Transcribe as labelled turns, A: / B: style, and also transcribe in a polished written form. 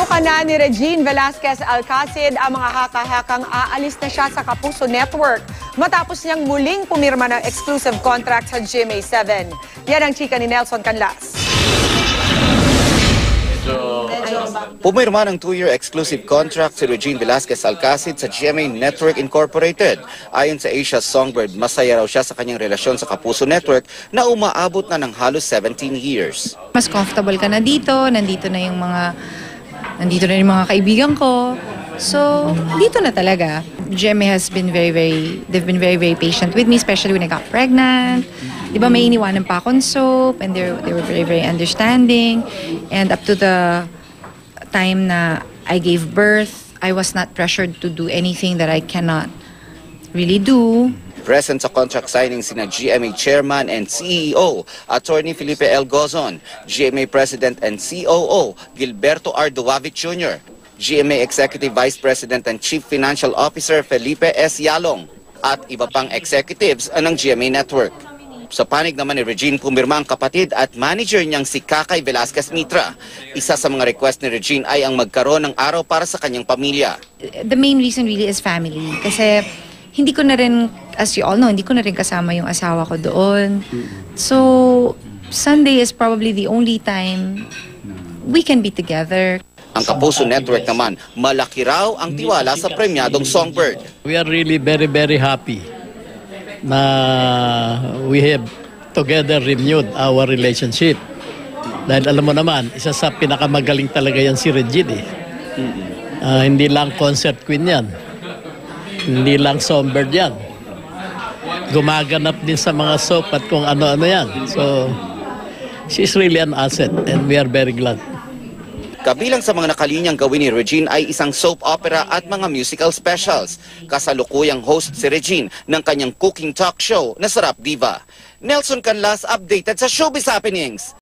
A: Tinuka na ni Regine Velasquez Alcacid ang mga haka-hakang aalis na siya sa Kapuso Network matapos niyang muling pumirma ng exclusive contract sa GMA7. Yan ang chika ni Nelson Canlas.
B: Pumirma ng 2-year exclusive contract si Regine Velasquez Alcacid sa GMA Network Incorporated. Ayon sa Asia Songbird, masaya raw siya sa kanyang relasyon sa Kapuso Network na umaabot na ng halos 17 years.
C: Mas comfortable ka na dito, nandito na yung mga kaibigan ko. So, dito na talaga. GMA has been they've been very patient with me, especially when I got pregnant. Di ba may iniwanan pa akong soap, and they were very understanding. And up to the time na I gave birth, I was not pressured to do anything that I cannot really do.
B: Present sa contract signing sina GMA Chairman and CEO, Attorney Felipe L. Gozon, GMA President and COO, Gilberto R. Duavit Jr., GMA Executive Vice President and Chief Financial Officer, Felipe S. Yalong, at iba pang executives ng GMA Network. Sa panig naman ni Regine, pumirma ang kapatid at manager niyang si Kakay Velasquez Mitra. Isa sa mga request ni Regine ay ang magkaroon ng araw para sa kanyang pamilya.
C: The main reason really is family. Kasi hindi ko na rin, as you all know, hindi ko na rin kasama yung asawa ko doon. So, Sunday is probably the only time we can be together.
B: Ang Kapuso Network naman, malaki raw ang tiwala sa premyadong Songbird.
D: We are really very happy na we have together renewed our relationship. Dahil alam mo naman, isa sa pinakamagaling talaga yan si Regine. Hindi lang concert queen yan. Hindi lang Songbird yan. Gumaganap din sa mga soap at kung ano-ano yan. So, she's really an asset and we are very glad.
B: Kabilang sa mga nakalinyang gawin ni Regine ay isang soap opera at mga musical specials. Kasalukuyang host si Regine ng kanyang cooking talk show na Sarap Diva. Nelson Canlas, updated sa Showbiz Happenings.